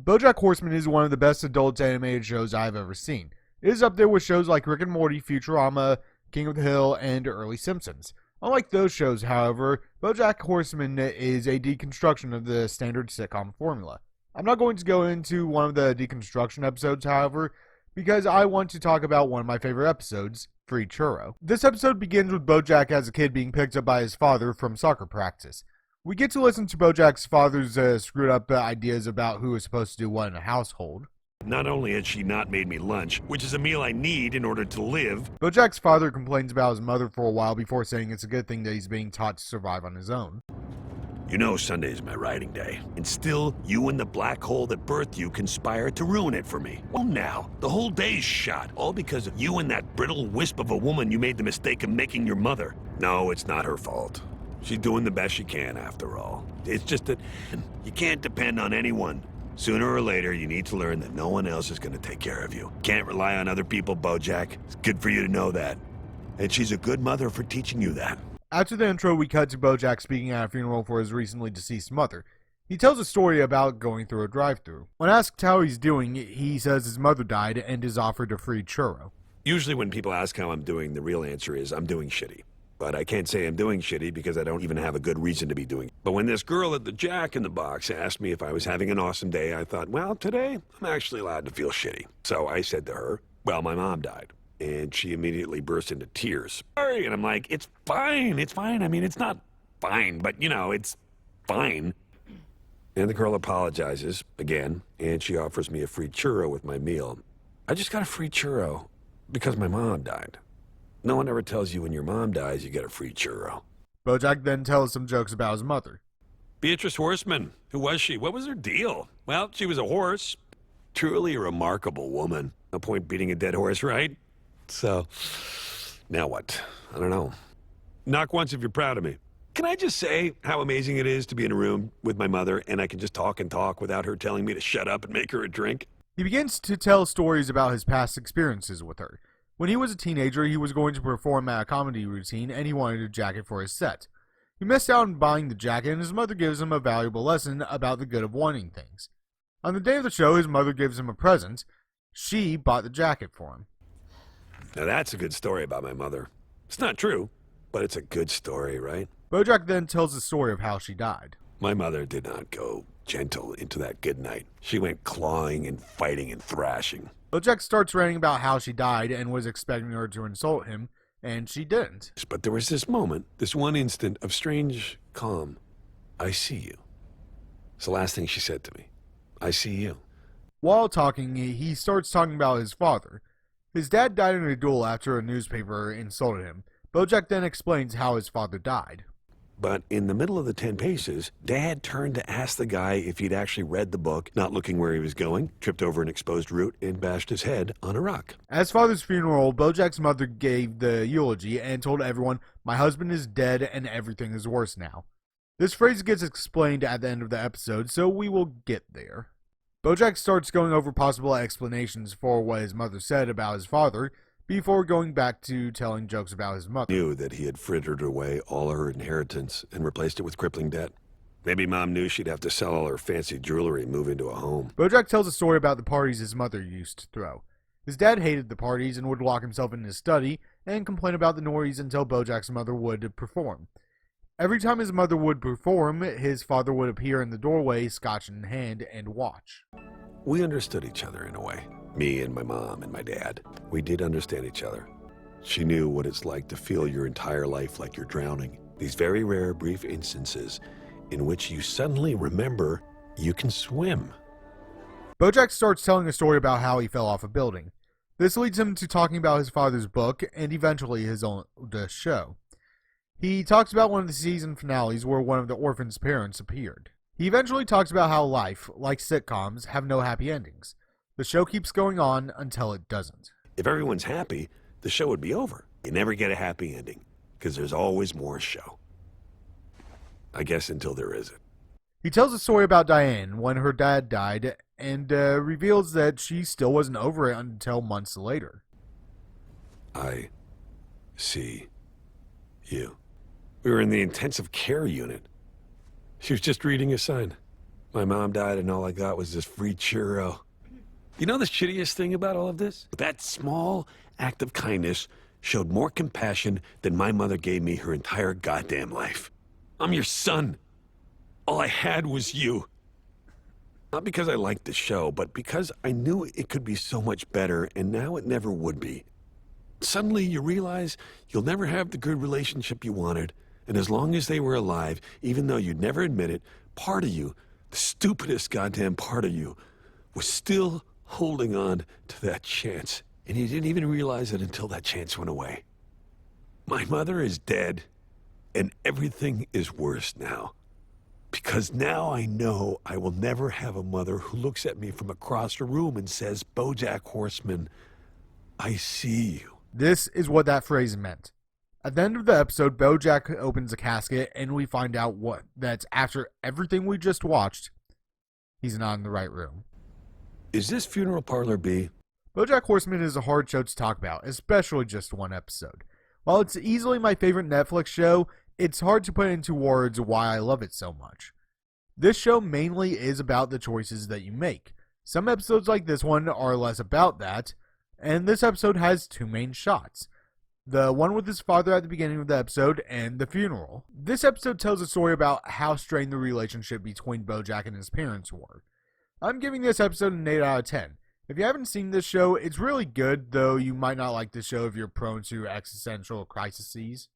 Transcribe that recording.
Bojack Horseman is one of the best adult animated shows I've ever seen. It is up there with shows like Rick and Morty, Futurama, King of the Hill, and early Simpsons. Unlike those shows, however, Bojack Horseman is a deconstruction of the standard sitcom formula. I'm not going to go into one of the deconstruction episodes, however, because I want to talk about one of my favorite episodes, Free Churro. This episode begins with Bojack as a kid being picked up by his father from soccer practice. We get to listen to Bojack's father's screwed up ideas about who is supposed to do what in a household. Not only had she not made me lunch, which is a meal I need in order to live. Bojack's father complains about his mother for a while before saying it's a good thing that he's being taught to survive on his own. You know Sunday's my writing day, and still you and the black hole that birthed you conspire to ruin it for me. Well now, the whole day's shot, all because of you and that brittle wisp of a woman you made the mistake of making your mother. No, it's not her fault. She's doing the best she can after all. It's just that you can't depend on anyone. Sooner or later, you need to learn that no one else is going to take care of you. Can't rely on other people, Bojack. It's good for you to know that. And she's a good mother for teaching you that. After the intro, we cut to Bojack speaking at a funeral for his recently deceased mother. He tells a story about going through a drive-thru. When asked how he's doing, he says his mother died and is offered a free churro. Usually when people ask how I'm doing, the real answer is I'm doing shitty. But I can't say I'm doing shitty because I don't even have a good reason to be doing it. But when this girl at the Jack in the Box asked me if I was having an awesome day, I thought, well, today I'm actually allowed to feel shitty. So I said to her, well, my mom died. And she immediately burst into tears. Sorry, and I'm like, it's fine, it's fine. I mean, it's not fine, but you know, it's fine. And the girl apologizes again, and she offers me a free churro with my meal. I just got a free churro because my mom died. No one ever tells you when your mom dies, you get a free churro. Bojack then tells some jokes about his mother. Beatrice Horseman. Who was she? What was her deal? Well, she was a horse. Truly a remarkable woman. No point beating a dead horse, right? So, now what? I don't know. Knock once if you're proud of me. Can I just say how amazing it is to be in a room with my mother and I can just talk and talk without her telling me to shut up and make her a drink? He begins to tell stories about his past experiences with her. When he was a teenager, he was going to perform at a comedy routine and he wanted a jacket for his set. He missed out on buying the jacket and his mother gives him a valuable lesson about the good of wanting things. On the day of the show, his mother gives him a present. She bought the jacket for him. Now that's a good story about my mother. It's not true, but it's a good story, right? Bojack then tells the story of how she died. My mother did not go gentle into that good night. She went clawing and fighting and thrashing. Bojack starts ranting about how she died and was expecting her to insult him, and she didn't. But there was this moment, this one instant of strange calm. I see you. It's the last thing she said to me. I see you. While talking, he starts talking about his father. His dad died in a duel after a newspaper insulted him. Bojack then explains how his father died. But in the middle of the 10 paces, Dad turned to ask the guy if he'd actually read the book, not looking where he was going, tripped over an exposed root, and bashed his head on a rock. At his father's funeral, Bojack's mother gave the eulogy and told everyone, "My husband is dead and everything is worse now." This phrase gets explained at the end of the episode, so we will get there. Bojack starts going over possible explanations for what his mother said about his father, before going back to telling jokes about his mother. Knew that he had frittered away all her inheritance and replaced it with crippling debt. Maybe Mom knew she'd have to sell all her fancy jewelry and move into a home. Bojack tells a story about the parties his mother used to throw. His dad hated the parties and would lock himself in his study and complain about the noise until Bojack's mother would perform. Every time his mother would perform, his father would appear in the doorway, scotch in hand, and watch. We understood each other in a way. Me and my mom and my dad. We did understand each other. She knew what it's like to feel your entire life like you're drowning. These very rare, brief instances in which you suddenly remember you can swim. Bojack starts telling a story about how he fell off a building. This leads him to talking about his father's book and eventually his own show. He talks about one of the season finales where one of the orphan's parents appeared. He eventually talks about how life, like sitcoms, have no happy endings. The show keeps going on until it doesn't. If everyone's happy, the show would be over. You never get a happy ending, because there's always more show. I guess until there isn't. He tells a story about Diane when her dad died and reveals that she still wasn't over it until months later. I see you. We were in the intensive care unit. She was just reading a sign. My mom died and all I got was this free churro. You know the shittiest thing about all of this? That small act of kindness showed more compassion than my mother gave me her entire goddamn life. I'm your son. All I had was you. Not because I liked the show, but because I knew it could be so much better, and now it never would be. Suddenly you realize you'll never have the good relationship you wanted, and as long as they were alive, even though you'd never admit it, part of you, the stupidest goddamn part of you, was still holding on to that chance, and you didn't even realize it until that chance went away. My mother is dead, and everything is worse now. Because now I know I will never have a mother who looks at me from across the room and says, "Bojack Horseman, I see you." This is what that phrase meant. At the end of the episode, Bojack opens a casket, and we find out that's after everything we just watched, he's not in the right room. Is this funeral parlor B? Bojack Horseman is a hard show to talk about, especially just one episode. While it's easily my favorite Netflix show, it's hard to put into words why I love it so much. This show mainly is about the choices that you make. Some episodes like this one are less about that, and this episode has two main shots. The one with his father at the beginning of the episode, and the funeral. This episode tells a story about how strained the relationship between Bojack and his parents were. I'm giving this episode an 8 out of 10. If you haven't seen this show, it's really good, though you might not like this show if you're prone to existential crises.